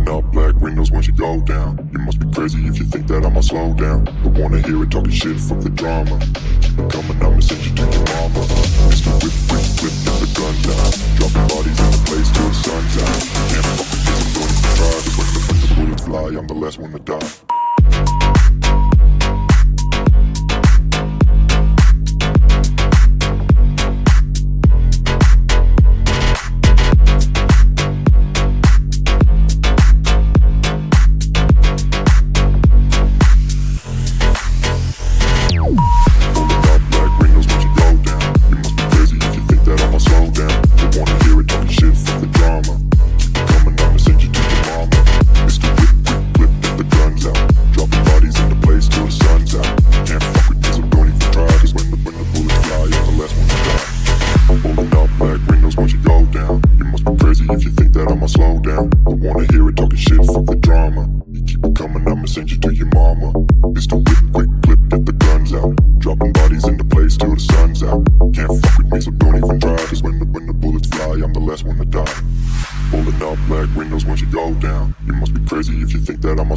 Rolling up black windows once you go down. You must be crazy if you think that I'ma slow down. Don't wanna hear it talking shit, fuck the drama. Keep it coming, I'ma send you to your mama. Mr. Whip, whip, whip, get the guns out. Dropping bodies in the place till the sun's out. Can't fuck with this, I'm going to try. Cause when the bullets fly, I'm the last one to die.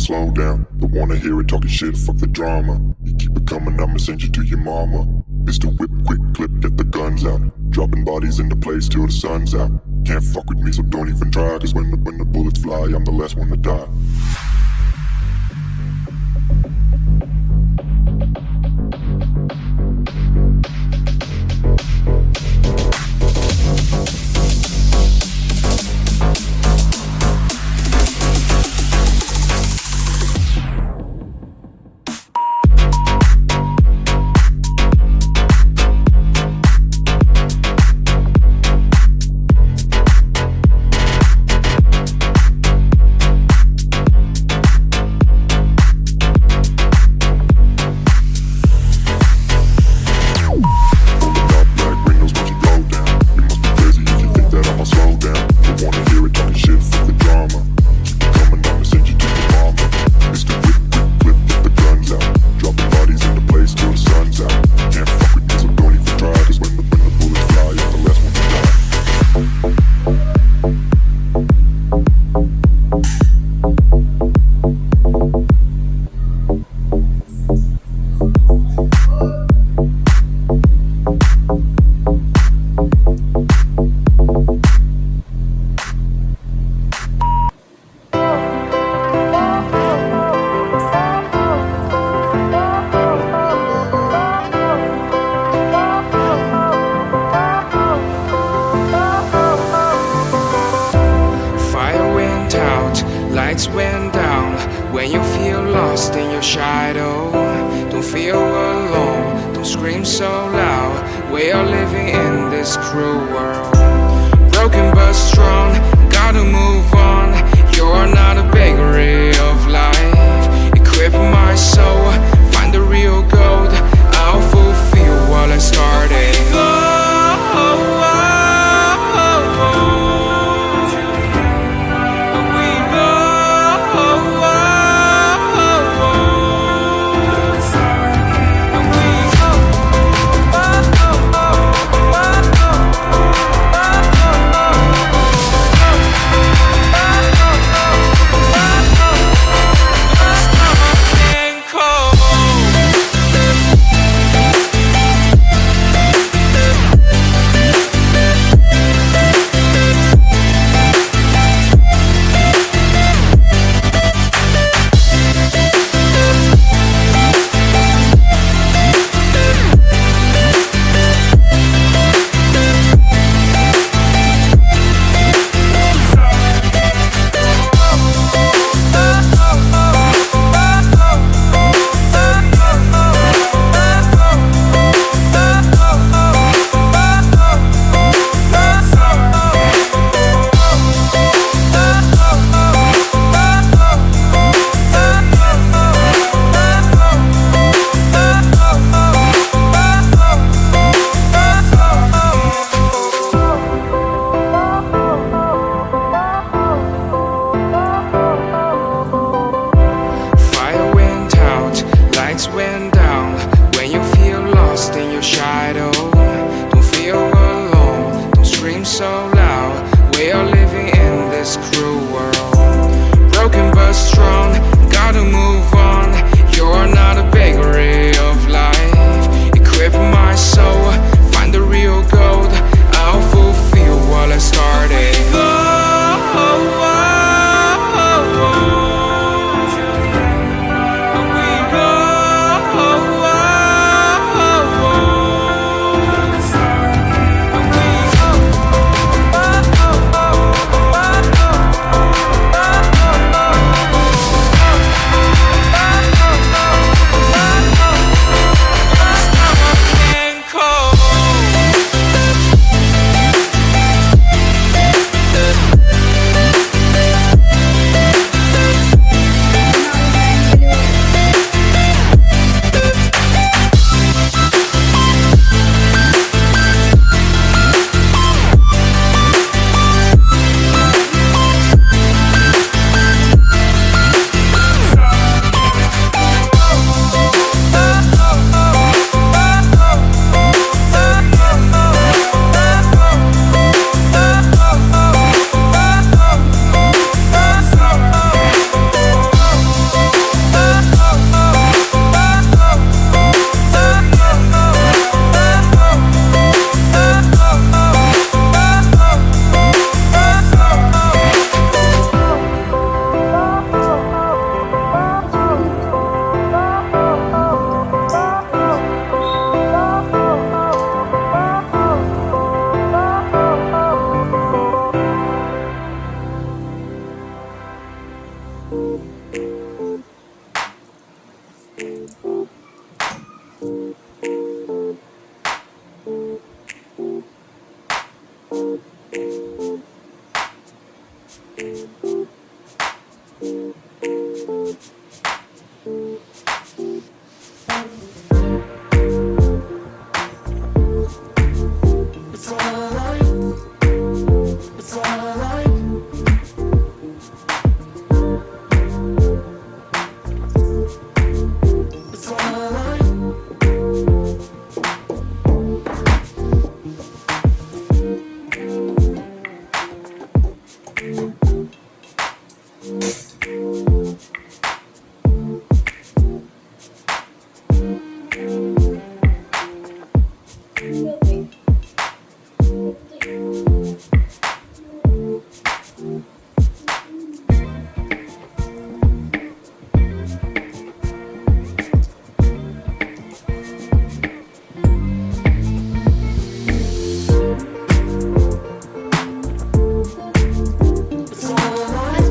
Slow down, don't wanna hear it talking shit, fuck the drama. You keep it coming, I'ma send you to your mama. Mr. Whip, quick clip, get the guns out. Dropping bodies into place till the sun's out. Can't fuck with me, so don't even try. Cause when the bullets fly, I'm the last one to die.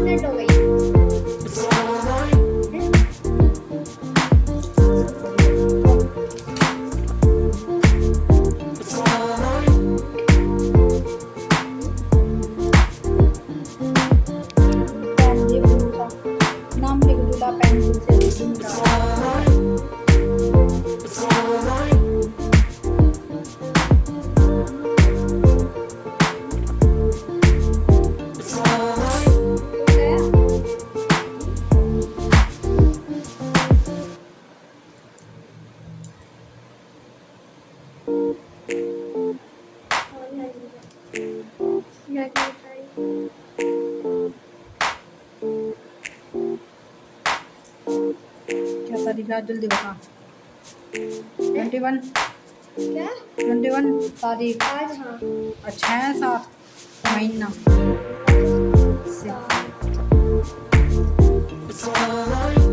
Minute हो गई। Pen ये blue का नाम लिख दूंगा, pencil से लिख दूंगा। क्या तारीख है जल्दी बता। 21 क्या 21 तारीख। आज? हाँ अच्छा है 7 महीना। हाँ।